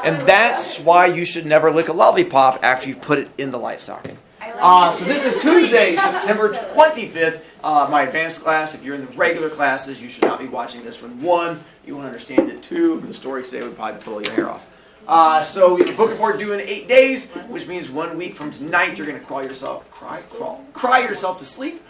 And that's why you should never lick a lollipop after you've put it in the light socket. So this is Tuesday, September 25th. My advanced class. If you're in the regular classes, you should not be watching this one. 1, you won't understand it. 2, the story today would probably pull your hair off. So we can book report due in 8 days, which means 1 week from tonight you're going to cry yourself to sleep.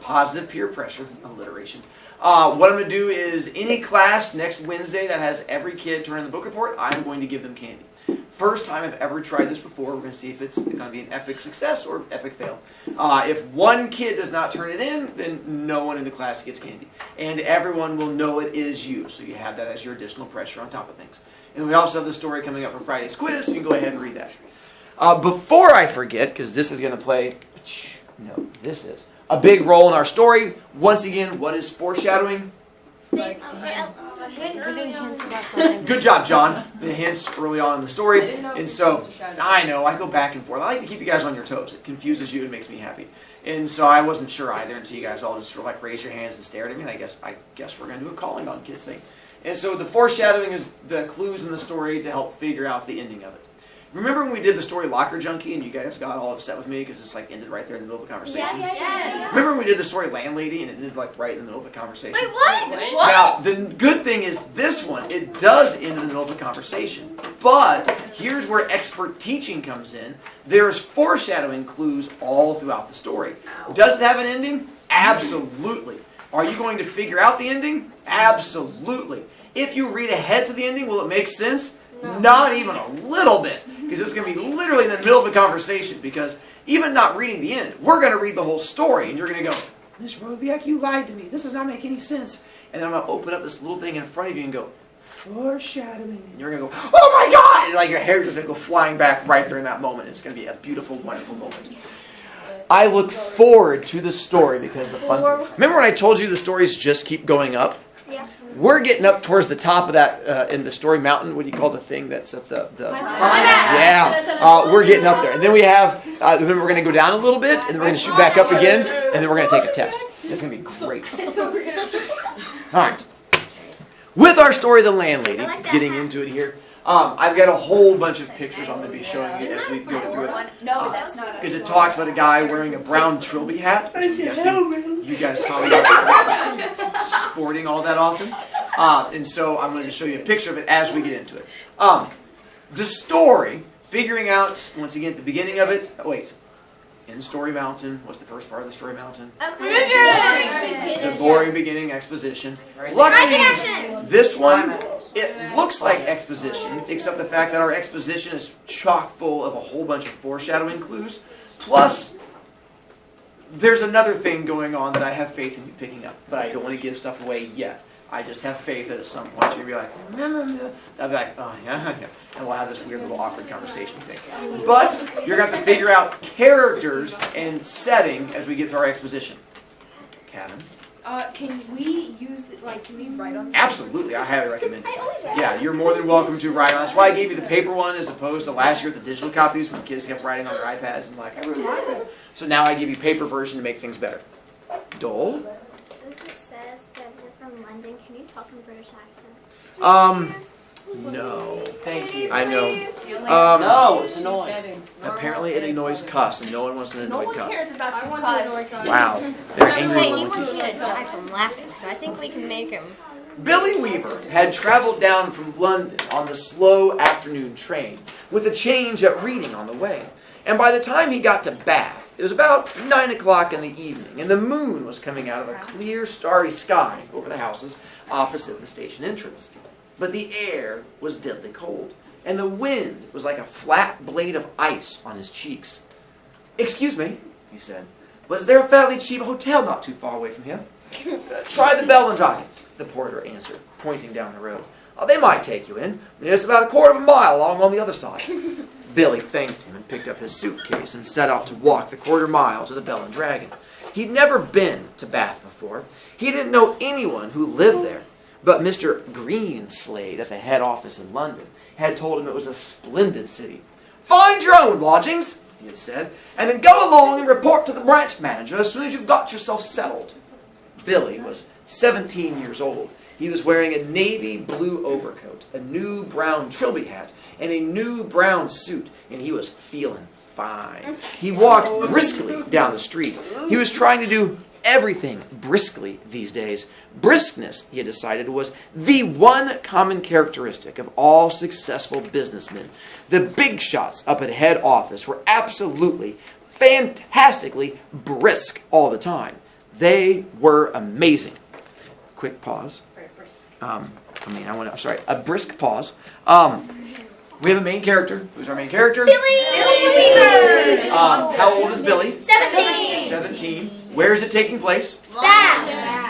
Positive peer pressure, alliteration. What I'm going to do is any class next Wednesday that has every kid turn in the book report, I'm going to give them candy. First time I've ever tried this before. We're going to see if it's going to be an epic success or epic fail. If one kid does not turn it in, then no one in the class gets candy. And everyone will know it is you. So you have that as your additional pressure on top of things. And we also have the story coming up for Friday's quiz, so you can go ahead and read that. Before I forget, because this is going to play, this is a big role in our story. Once again, what is foreshadowing? Good job, John. The hints early on in the story. And so, I know, I go back and forth. I like to keep you guys on your toes. It confuses you and makes me happy. And so I wasn't sure either until you guys all just sort of like raise your hands and stare at me. And I guess we're going to do a calling on kids thing. And so the foreshadowing is the clues in the story to help figure out the ending of it. Remember when we did the story Locker Junkie and you guys got all upset with me because it's like ended right there in the middle of a conversation? Yeah. Remember when we did the story Landlady and it ended like right in the middle of a conversation? Wait, what? Now, the good thing is this one, it does end in the middle of a conversation. But here's where expert teaching comes in. There's foreshadowing clues all throughout the story. Does it have an ending? Absolutely. Are you going to figure out the ending? Absolutely. If you read ahead to the ending, will it make sense? No. Not even a little bit. Because it's going to be literally in the middle of a conversation. Because even not reading the end, we're going to read the whole story. And you're going to go, Miss Brovicast, you lied to me. This does not make any sense. And then I'm going to open up this little thing in front of you and go, foreshadowing. And you're going to go, oh my God! And like your hair just going to go flying back right there in that moment. It's going to be a beautiful, wonderful moment. I look forward to the story because the fun... Remember when I told you the stories just keep going up? Yeah. We're getting up towards the top of that in the story mountain. What do you call the thing that's at the yeah. We're getting up there. And then we have, then we're going to go down a little bit, and then we're going to shoot back up again, and then we're going to take a test. It's going to be great. All right. With our story, The Landlady, getting into it here, I've got a whole bunch of pictures I'm going to be showing you as we go through it. No, that's not. Because it talks about a guy wearing a brown trilby hat. Which I'm guessing you guys probably aren't sporting all that often. And so I'm going to show you a picture of it as we get into it. The story, figuring out, once again, at the beginning of it, in Story Mountain, what's the first part of the Story Mountain? The boring beginning, exposition. Luckily, this one, it looks like exposition, except the fact that our exposition is chock full of a whole bunch of foreshadowing clues. Plus, there's another thing going on that I have faith in you picking up, but I don't want to give stuff away yet. I just have faith that at some point you'll be like, I'll be like, oh yeah, and we'll have this weird little awkward conversation thing. But you're going to have to figure out characters and setting as we get through our exposition. Kevin? Can we can we write on something? Absolutely, I highly recommend it. Yeah, you're more than welcome to write on. That's why I gave you the paper one as opposed to last year with the digital copies when kids kept writing on their iPads and like, I really like it. So now I give you paper version to make things better. Dole? Since it says that we're from London, can you talk in British accent? No. Thank you. I know. No, it's annoying. Apparently it annoys cuss, and no one wants an annoyed cuss. I want to annoy cuss. Wow. They're angry He when wants you me to die from laughing, so I think we can make him. Billy Weaver had traveled down from London on the slow afternoon train with a change at Reading on the way. And by the time he got to Bath, it was about 9 o'clock in the evening, and the moon was coming out of a clear, starry sky over the houses opposite the station entrance. But the air was deadly cold, and the wind was like a flat blade of ice on his cheeks. "Excuse me," he said, "but is there a fairly cheap hotel not too far away from here?" "Try the Bell and Drive," the porter answered, pointing down the road. "They might take you in. It's about a quarter of a mile along on the other side." Billy thanked him and picked up his suitcase and set out to walk the quarter mile to the Bell and Dragon. He'd never been to Bath before. He didn't know anyone who lived there. But Mr. Greenslade at the head office in London had told him it was a splendid city. "Find your own lodgings," he had said, "and then go along and report to the branch manager as soon as you've got yourself settled." Billy was 17 years old, He was wearing a navy blue overcoat, a new brown trilby hat, and a new brown suit, and he was feeling fine. He walked briskly down the street. He was trying to do everything briskly these days. Briskness, he had decided, was the one common characteristic of all successful businessmen. The big shots up at head office were absolutely, fantastically brisk all the time. They were amazing. Quick pause. A brisk pause. We have a main character. Who's our main character? Billy Weaver. How old is Billy? 17. 17. Where is it taking place? Bath.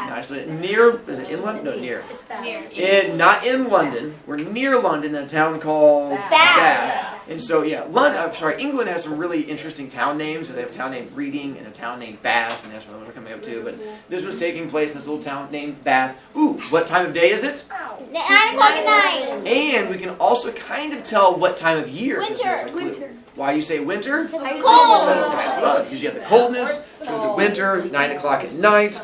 Nice. Near, is it in London? No, near. It's Bath. Not in London. We're near London in a town called Bath. And so, yeah, England has some really interesting town names. They have a town named Reading and a town named Bath, and that's what we're coming up to. But this was taking place in this little town named Bath. Ooh, what time of day is it? 9 o'clock at night. And we can also kind of tell what time of year. Winter. Why do you say winter? Cold. Because you have the coldness, the winter, 9 o'clock at night.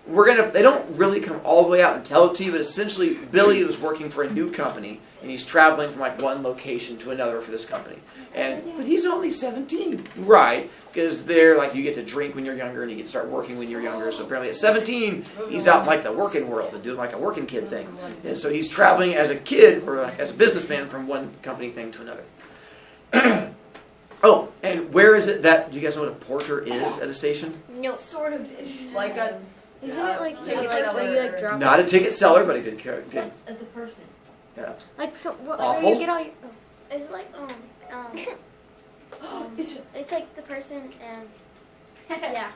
They don't really come all the way out and tell it to you, but essentially Billy was working for a new company, and he's traveling from like one location to another for this company. But he's only 17. Right, because they're like, you get to drink when you're younger and you get to start working when you're younger. So apparently at 17, he's out in like the working world and doing like a working kid thing. And so he's traveling as a kid or as a businessman from one company thing to another. Oh, and where is it that, do you guys know what a porter is at a station? No. Sort of. Like a... Isn't it like ticket where you like drop Not a ticket seller, but a good. the person? Yeah. Like so, where Awful. you get all your. It's like it's like the person and yeah.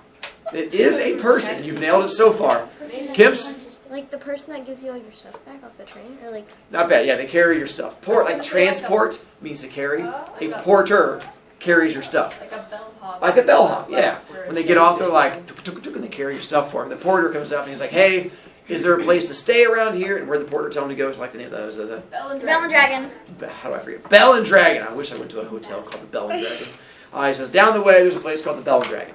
It is a person. You've nailed it so far. Kimps? Like the person that gives you all your stuff back off the train, or like. Not bad. Yeah, they carry your stuff. Like transport means to carry. A porter carries your stuff. Like a bellhop. Like a bellhop, yeah. When they get off, they're like, tuk, tuk, tuk, and they carry your stuff for them. The porter comes up and he's like, hey, is there a place to stay around here? And where the porter tell him to go is like the name of those. Bell and Dragon. How do I forget? Bell and Dragon. I wish I went to a hotel called the Bell and Dragon. He says, down the way, there's a place called the Bell and Dragon.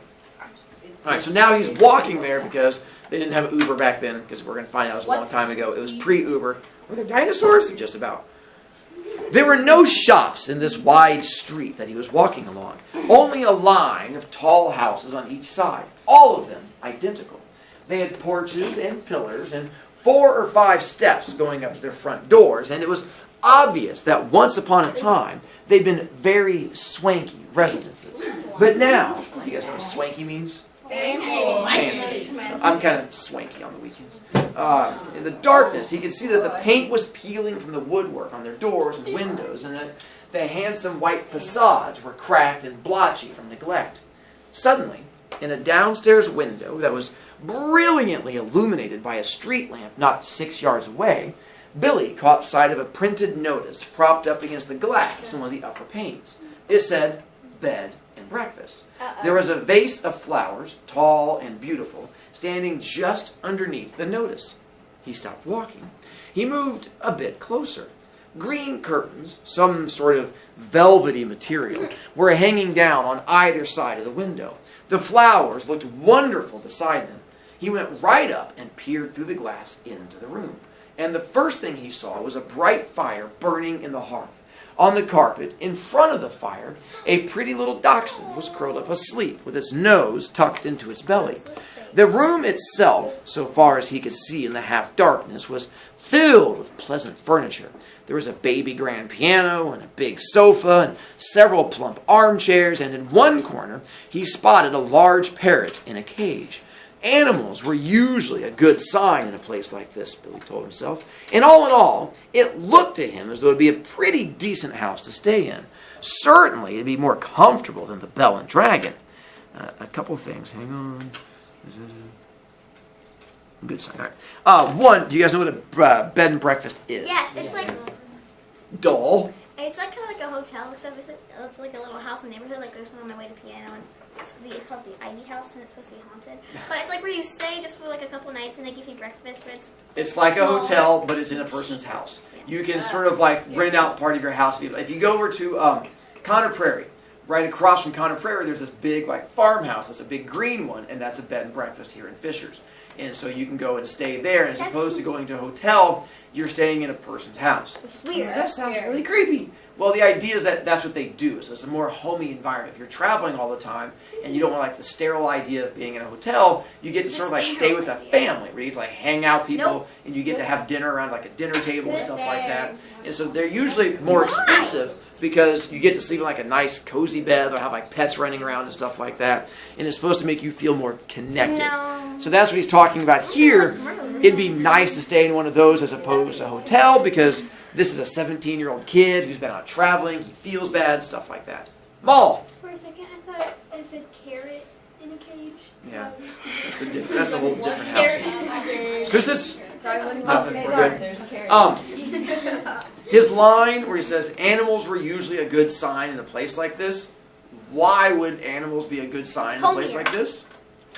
All right, so now he's walking there because they didn't have Uber back then, because we're going to find out it was a long time ago. It was pre-Uber. Were there dinosaurs? Just about. There were no shops in this wide street that he was walking along. Only a line of tall houses on each side. All of them identical. They had porches and pillars and 4 or 5 steps going up to their front doors. And it was obvious that once upon a time, they'd been very swanky residences. But now, you guys know what swanky means? Fancy. I'm kind of swanky on the weekends. In the darkness, he could see that the paint was peeling from the woodwork on their doors and windows, and that the handsome white facades were cracked and blotchy from neglect. Suddenly, in a downstairs window that was brilliantly illuminated by a street lamp not 6 yards away, Billy caught sight of a printed notice propped up against the glass in one of the upper panes. It said, bed and breakfast. There was a vase of flowers, tall and beautiful, standing just underneath the notice. He stopped walking. He moved a bit closer. Green curtains, some sort of velvety material, were hanging down on either side of the window. The flowers looked wonderful beside them. He went right up and peered through the glass into the room. And the first thing he saw was a bright fire burning in the hearth. On the carpet, in front of the fire, a pretty little dachshund was curled up asleep with its nose tucked into its belly. The room itself, so far as he could see in the half-darkness, was filled with pleasant furniture. There was a baby grand piano and a big sofa and several plump armchairs, and in one corner he spotted a large parrot in a cage. Animals were usually a good sign in a place like this, Billy told himself. And all in all, it looked to him as though it would be a pretty decent house to stay in. Certainly, it'd be more comfortable than the Bell and Dragon. A couple things. Hang on. Good sign. All right. One, do you guys know what a bed and breakfast is? Yes, it's like Dull. it's like kind of like a hotel, except it's like a little house in the neighborhood. Like there's one on my way to piano, and it's called the Ivy House, and it's supposed to be haunted. But it's like where you stay just for like a couple nights, and they give you breakfast. But it's like small, a hotel, but it's in a person's house. Yeah. You can sort of like rent out part of your house. If you go over to Conner Prairie, right across from Conner Prairie, there's this big like farmhouse. That's a big green one, and that's a bed and breakfast here in Fishers. And so you can go and stay there, and as opposed to going to a hotel, you're staying in a person's house. It's weird. That sounds really creepy. Well, the idea is that that's what they do. So it's a more homey environment. If you're traveling all the time and you don't want like the sterile idea of being in a hotel, you get to sort of like stay with a family where you get to like hang out with people and you get to have dinner around like a dinner table and stuff like that. And so they're usually more expensive because you get to sleep in like a nice cozy bed or have like pets running around and stuff like that. And it's supposed to make you feel more connected. No. So that's what he's talking about here. It'd be nice to stay in one of those as opposed to a hotel because this is a 17-year-old kid who's been out traveling. He feels bad, stuff like that. Maul. For a second, I thought it said carrot in a cage. Yeah, that's a whole different house. Susis? Nothing, we're good. His line where he says, animals were usually a good sign in a place like this. Why would animals be a good sign in a place like this?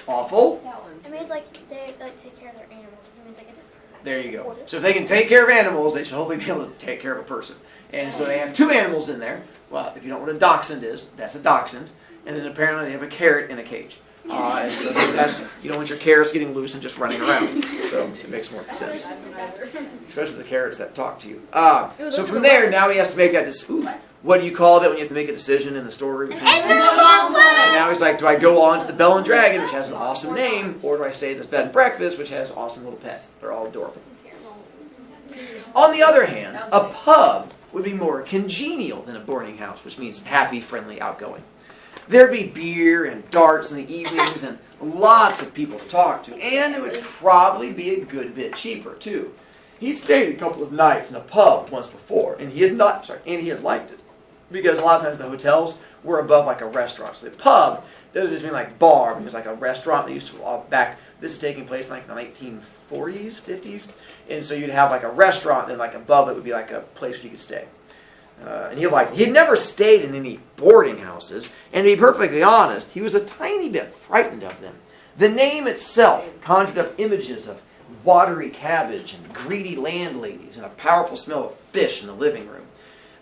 Awful. It means like they like take care of their animals. It means like it's There you go. So if they can take care of animals, they should hopefully be able to take care of a person. And so they have 2 animals in there. Well, if you don't know what a dachshund is, that's a dachshund. And then apparently they have a carrot in a cage. And so that's, you don't want your carrots getting loose and just running around. So it makes more sense. Especially the carrots that talk to you. So from there, now he has to make that decision. What do you call it when you have to make a decision in the story? And now he's like, do I go on to the Bell and Dragon, which has an awesome name, or do I stay at this bed and breakfast, which has awesome little pets? They're all adorable. On the other hand, a pub would be more congenial than a boarding house, which means happy, friendly, outgoing. There'd be beer and darts in the evenings and lots of people to talk to, and it would probably be a good bit cheaper too. He'd stayed a couple of nights in a pub once before, and he had liked it. Because a lot of times the hotels were above like a restaurant. So the pub doesn't just mean like bar, because like a restaurant that used to back. This is taking place like in the 1940s, 50s, and so you'd have like a restaurant, and like above it would be like a place where you could stay. And he liked it. He'd never stayed in any boarding houses, and to be perfectly honest, he was a tiny bit frightened of them. The name itself conjured up images of watery cabbage and greedy landladies and a powerful smell of fish in the living room.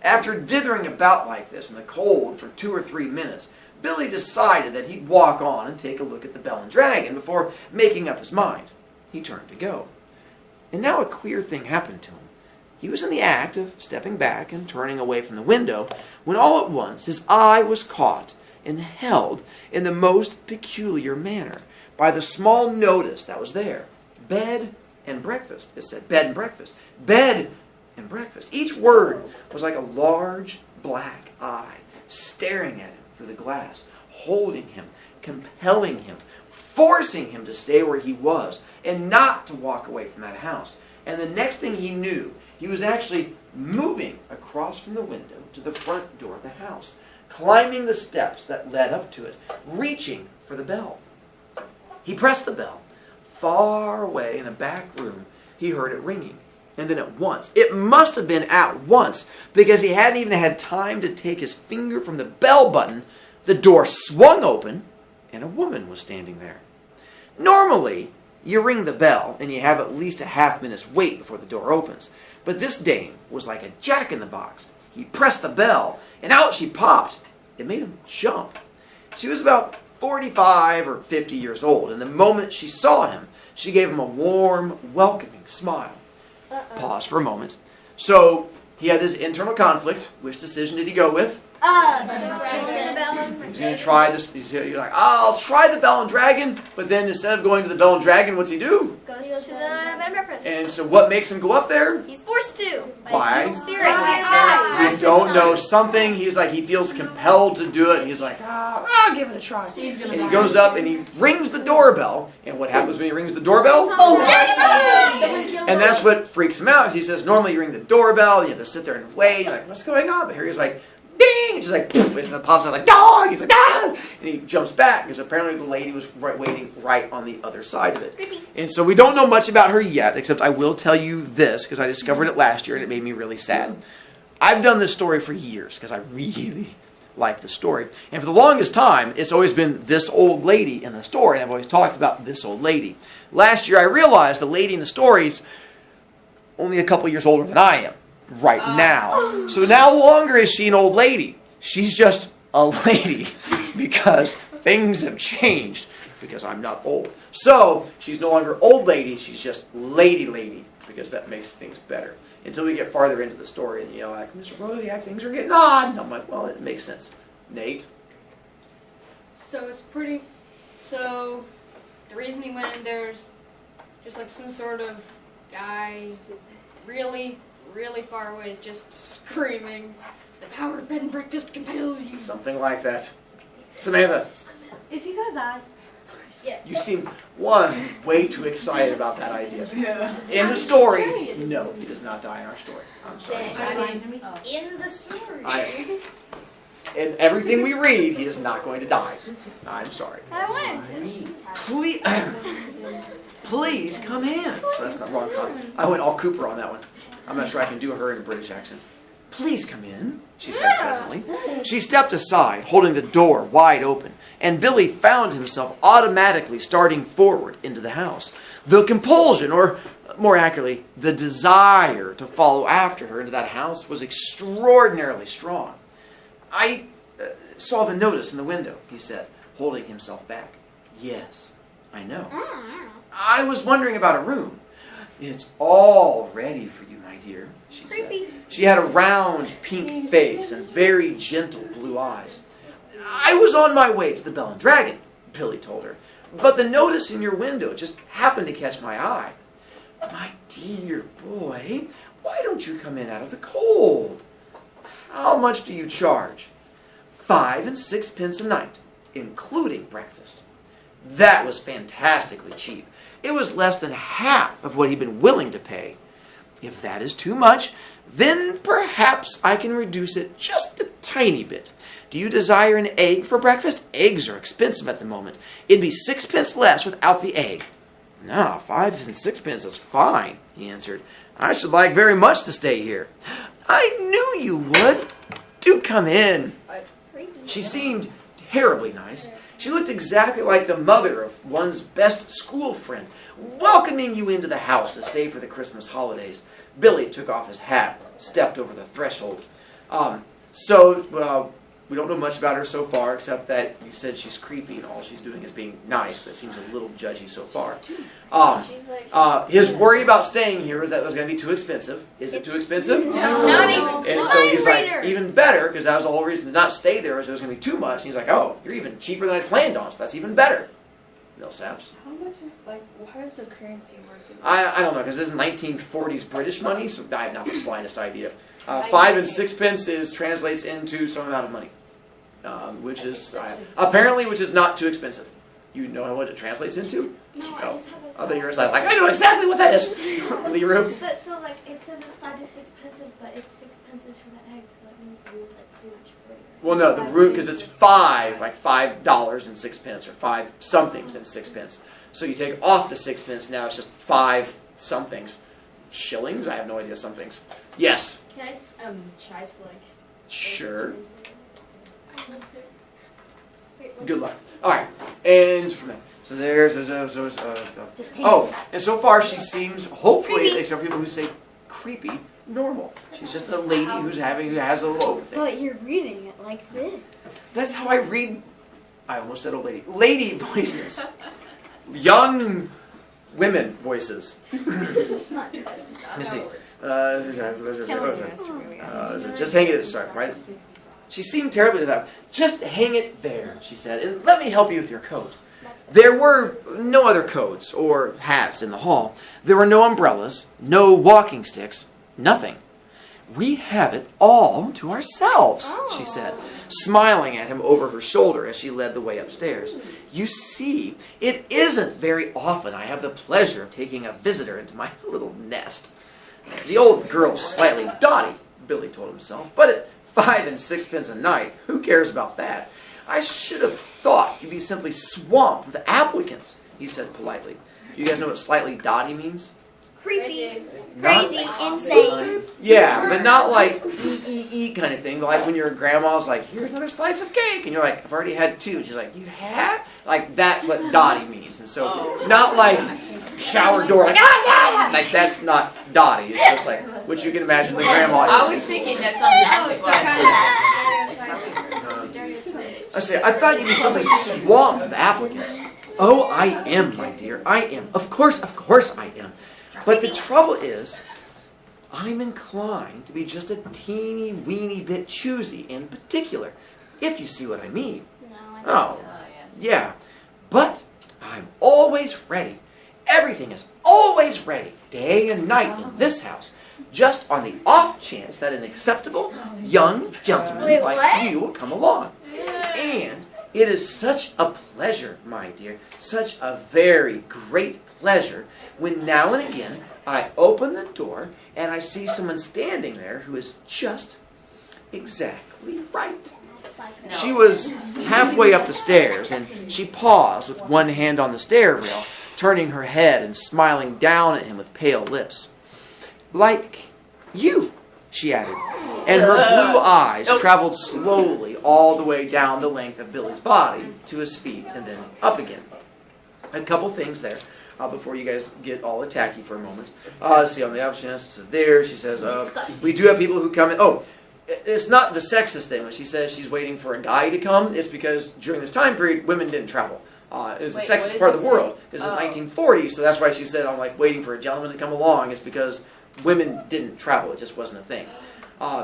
After dithering about like this in the cold for 2 or 3 minutes, Billy decided that he'd walk on and take a look at the Bell and Dragon before making up his mind. He turned to go. And now a queer thing happened to him. He was in the act of stepping back and turning away from the window when all at once his eye was caught and held in the most peculiar manner by the small notice that was there. Bed and breakfast. It said bed and breakfast. Bed and breakfast. Each word was like a large black eye staring at him through the glass, holding him, compelling him, forcing him to stay where he was and not to walk away from that house. And the next thing he knew, he was actually moving across from the window to the front door of the house, climbing the steps that led up to it, reaching for the bell. He pressed the bell. Far away in a back room, he heard it ringing. And then at once, it must have been at once, because he hadn't even had time to take his finger from the bell button, the door swung open, and a woman was standing there. Normally, you ring the bell, and you have at least a half-minute's wait before the door opens. But this dame was like a jack-in-the-box. He pressed the bell, and out she popped. It made him jump. She was about 45 or 50 years old, and the moment she saw him, she gave him a warm, welcoming smile. Pause for a moment. So, he had this internal conflict. Which decision did he go with? He's going to try this. He's like, I'll try the Bell and Dragon, but then instead of going to the Bell and Dragon, what's he do? Goes to the bed and breakfast. And so what makes him go up there? He's forced to. Why? Spirit. We don't know something. He's like, he feels compelled to do it. And he's like, I'll give it a try. And he goes up and he rings the doorbell. And what happens when he rings the doorbell? And that's what freaks him out. He says, normally you ring the doorbell, you have to sit there and wait. You're like, what's going on? But here he's like, ding! It's just like, poof, and it pops out like, dog! He's like, ah! And he jumps back because apparently the lady was waiting right on the other side of it. Creepy. And so we don't know much about her yet, except I will tell you this because I discovered it last year and it made me really sad. I've done this story for years because I really like the story. And for the longest time, it's always been this old lady in the story, and I've always talked about this old lady. Last year, I realized the lady in the story's only a couple years older than I am right now. So no longer is she an old lady. She's just a lady because things have changed. because I'm not old. So she's no longer old lady, she's just lady, because that makes things better. Until we get farther into the story, and like, Mr. Brovicast, things are getting odd. And I'm like, well, it makes sense. Nate? So so the reason he went in there's just like some sort of guy really, really far away is just screaming, "The power of bed and breakfast compels you." Something like that. Samantha? Is he gonna die? Yes. You seem, way too excited about that idea. In the story, no, he does not die in our story. I'm sorry. In the story. In everything we read, he is not going to die. I'm sorry. I want him to. Please come in. So that's not wrong. I went all Cooper on that one. I'm not sure I can do her in a British accent. Please come in, she said pleasantly. She stepped aside, holding the door wide open, and Billy found himself automatically starting forward into the house. The compulsion, or more accurately, the desire to follow after her into that house was extraordinarily strong. I saw the notice in the window, he said, holding himself back. Yes, I know. I was wondering about a room. It's all ready for you, my dear, she said. She had a round pink face and very gentle blue eyes. I was on my way to the Bell and Dragon, Billy told her, but the notice in your window just happened to catch my eye. My dear boy, why don't you come in out of the cold? How much do you charge? 5 and 6 pence a night, including breakfast. That was fantastically cheap. It was less than half of what he'd been willing to pay. If that is too much, then perhaps I can reduce it just a tiny bit. Do you desire an egg for breakfast? Eggs are expensive at the moment. It'd be 6 pence less without the egg. No, 5 and 6 pence is fine, he answered. I should like very much to stay here. I knew you would. Do come in. She seemed terribly nice. She looked exactly like the mother of one's best school friend, welcoming you into the house to stay for the Christmas holidays. Billy took off his hat, stepped over the threshold. We don't know much about her so far, except that you said she's creepy and all she's doing is being nice. That seems a little judgy so far. His worry about staying here was that it was going to be too expensive. Is it too expensive? No. Not even. And so he's like, even better, because that was the whole reason to not stay there, was it was going to be too much. And he's like, oh, you're even cheaper than I planned on, so that's even better. Millsaps. How much is, how does the currency work? I don't know, because this is 1940s British money, so I have not the slightest idea. 5 and 6 pence translates into some amount of money, which is not too expensive. You know what it translates into? No, I just have a... I thought you were like, I know exactly what that is. Leroy? But so, it says it's 5 to 6 pences, but it's 6 pences for the egg, so that means the room's, pretty much free. Well, no, the room, because it's $5 and 6 pence, or 5 somethings and 6 pence. So you take off the 6 pence, now it's just 5 somethings. Shillings? I have no idea, somethings. Yes? Can I, tries for, Sure. Good luck. All right, and from there. So there's and so far she seems, hopefully, creepy. except for people who say creepy, normal. She's just a lady who has a little overthink. But you're reading it like this. That's how I read. I almost said old lady. Lady voices, young women voices. Let me see. Just hang it at the start, right? She seemed terribly to that. Just hang it there, she said, and let me help you with your coat. There were no other coats or hats in the hall. There were no umbrellas, no walking sticks, nothing. We have it all to ourselves, she said, smiling at him over her shoulder as she led the way upstairs. You see, it isn't very often I have the pleasure of taking a visitor into my little nest. The old girl's slightly dotty, Billy told himself, but at 5 and 6 pence a night, who cares about that? I should have thought you'd be simply swamped with applicants, he said politely. You guys know what slightly dotty means? Creepy, crazy, insane. Yeah, but not like E kind of thing, but like when your grandma's like, here's another slice of cake, and you're like, I've already had 2. And she's like, you have? Like, that's what dotty means. And so, not like shower door, like, like that's not dotty. It's just like what you can imagine the grandma I was thinking that something I say, I thought you'd be something swamped with applicants. Oh, I am, my dear. I am. Of course I am. But the trouble is, I'm inclined to be just a teeny weeny bit choosy in particular, if you see what I mean. No, I don't. Oh, yeah. But I'm always ready. Everything is always ready, day and night in this house, just on the off chance that an acceptable young gentleman Wait, like what? you will come along. And it is such a pleasure, my dear, such a very great pleasure, when now and again I open the door and I see someone standing there who is just exactly right. No. She was halfway up the stairs, and she paused with one hand on the stair rail, turning her head and smiling down at him with pale lips. Like you, she added, and her blue eyes traveled slowly all the way down the length of Billy's body to his feet and then up again. A couple things there. Before you guys get all attacky for a moment. See, on the off chance, there, she says, we do have people who come in. Oh, it's not the sexist thing when she says she's waiting for a guy to come. It's because during this time period, women didn't travel. It was the sexist part of the world. Because in the 1940s, so that's why she said, I'm like waiting for a gentleman to come along. It's because women didn't travel. It just wasn't a thing.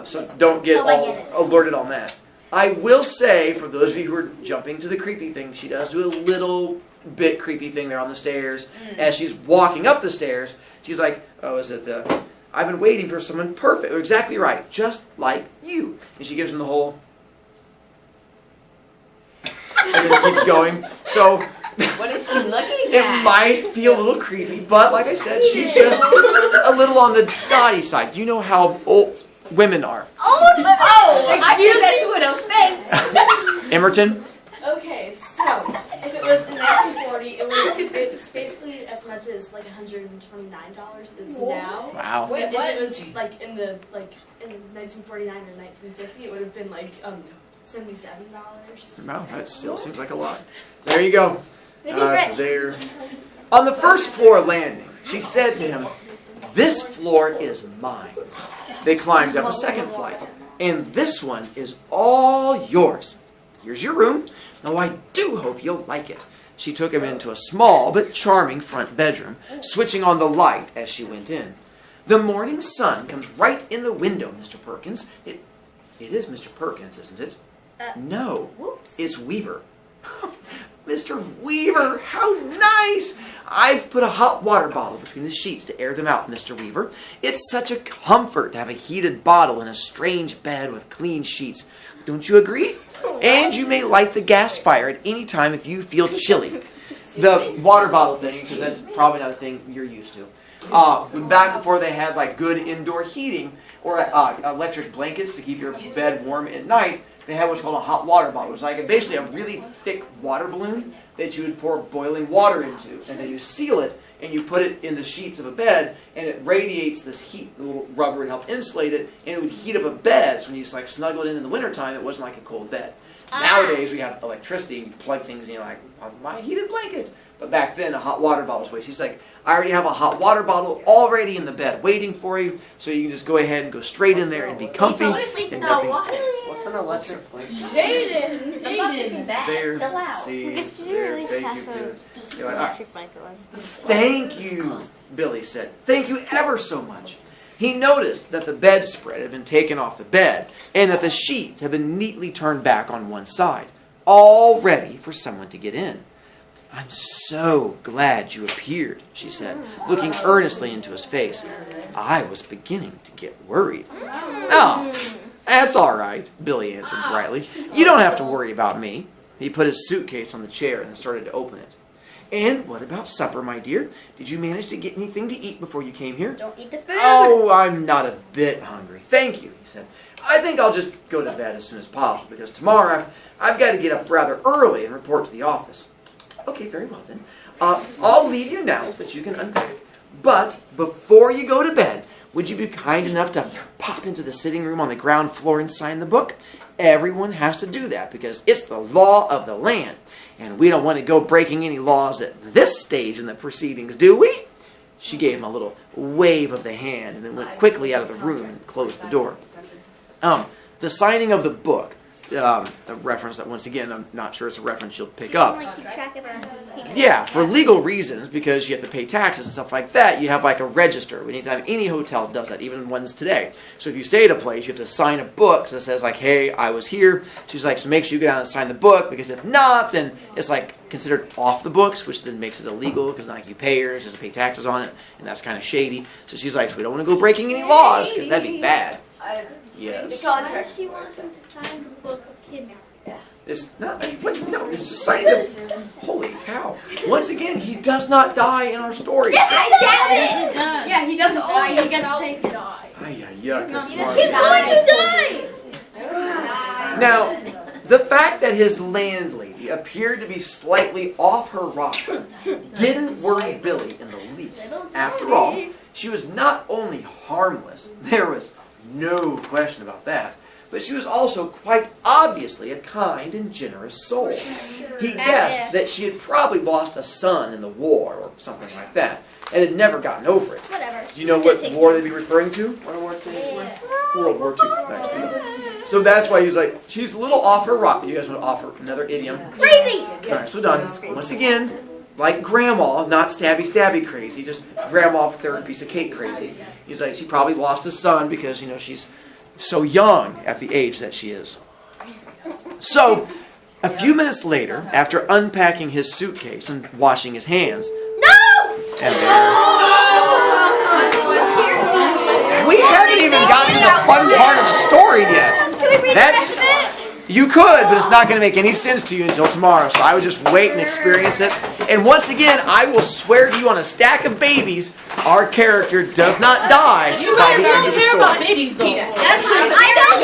So don't get all alerted on that. I will say, for those of you who are jumping to the creepy thing, she does do a little bit creepy thing there on the stairs. As she's walking up the stairs, she's like, oh, is it the... I've been waiting for someone perfect, exactly right, just like you. And she gives him the whole... and then it keeps going. So... What is she looking it at? might feel a little creepy, but like I said, she's just a little on the dotty side. You know how old women are. I knew that to an offense. Emerton? Okay, so if it was in 1940, it's basically as much as like $129 is now. Wow. Wait, If what? it was like in 1949 or 1950, it would have been like $77. Wow, that still seems like a lot. There you go. Maybe he's rich. There. On the first floor landing, she said to him, "This floor is mine." They climbed up a second flight, and this one is all yours. Here's your room. Now, I do hope you'll like it. She took him into a small but charming front bedroom, switching on the light as she went in. The morning sun comes right in the window, Mr. Perkins. It is Mr. Perkins, isn't it? No, Whoops. it's Weaver. Mr. Weaver, how nice! I've put a hot water bottle between the sheets to air them out, Mr. Weaver. It's such a comfort to have a heated bottle in a strange bed with clean sheets. Don't you agree? And you may light the gas fire at any time if you feel chilly. The water bottle thing, because that's probably not a thing you're used to. Back before they had like good indoor heating or electric blankets to keep your bed warm at night, they had what's called a hot water bottle. It's like basically a really thick water balloon that you would pour boiling water into, and then you seal it and you put it in the sheets of a bed, and it radiates this heat. The little rubber would help insulate it, and it would heat up a bed. So when you just like snuggle it in the wintertime, it wasn't like a cold bed. Nowadays we have electricity, you plug things and you're like, oh, my heated blanket. But back then a hot water bottle was way. She's like, I already have a hot water bottle already in the bed waiting for you, so you can just go ahead and go straight in there and be comfy. What if it's and not nothing's- water? What's an electric flame? Jaden! There, So loud. see, Because you there, really just thank you. asked Good. for You're like, all right. electric blanket was. Thank you, Billy said. Thank you ever so much. He noticed that the bedspread had been taken off the bed and that the sheets had been neatly turned back on one side, all ready for someone to get in. I'm so glad you appeared, she said, looking earnestly into his face. I was beginning to get worried. Oh, that's all right, Billy answered brightly. You don't have to worry about me. He put his suitcase on the chair and started to open it. And what about supper, my dear? Did you manage to get anything to eat before you came here? Don't eat the food. Oh, I'm not a bit hungry. Thank you, he said. I think I'll just go to bed as soon as possible, because tomorrow I've got to get up rather early and report to the office. Okay, very well then. I'll leave you now so that you can unpack. But before you go to bed, would you be kind enough to pop into the sitting room on the ground floor and sign the book? Everyone has to do that because it's the law of the land. And we don't want to go breaking any laws at this stage in the proceedings, do we? She gave him a little wave of the hand and then went quickly out of the room and closed the door. The signing of the book a reference that, once again, I'm not sure it's a reference you'll pick She up. can, like, keep track of her people. Yeah, for legal reasons, because you have to pay taxes and stuff like that, you have like a register. Anytime any hotel does that, even ones today. So if you stay at a place, you have to sign a book that says like, hey, I was here. She's like, so make sure you go down and sign the book, because if not, then it's like considered off the books, which then makes it illegal, because not like you pay her, she doesn't pay taxes on it, and that's kind of shady. So she's like, so we don't want to go breaking any laws, because that'd be bad. Yes. The contract. She wants him to sign the book of kidnapping. It's not, what? No, it's just signing the, holy cow. Once again, he does not die in our story. Yes, I said it! Yeah, he doesn't die. He gets taken. Yeah, He's going to die! Now, the fact that his landlady appeared to be slightly off her rocker didn't worry Billy in the least. After all, she was not only harmless, there was no question about that, but she was also quite obviously a kind and generous soul. He guessed that she had probably lost a son in the war or something like that, and had never gotten over it. Whatever. Do you know what war they'd be referring to? World War II. Next. So that's why he's like, she's a little off her rocker. You guys want to offer another idiom? Crazy! Alright, so done. Once again, like grandma, not stabby crazy, just grandma third piece of cake crazy. He's like, she probably lost a son because, she's so young at the age that she is. So, a few minutes later, after unpacking his suitcase and washing his hands, and we haven't even gotten to the fun part of the story yet. Can we read the rest of it? You could, but it's not going to make any sense to you until tomorrow. So I would just wait and experience it. And once again, I will swear to you on a stack of babies, our character does not die. You guys don't care about babies, though. That's I don't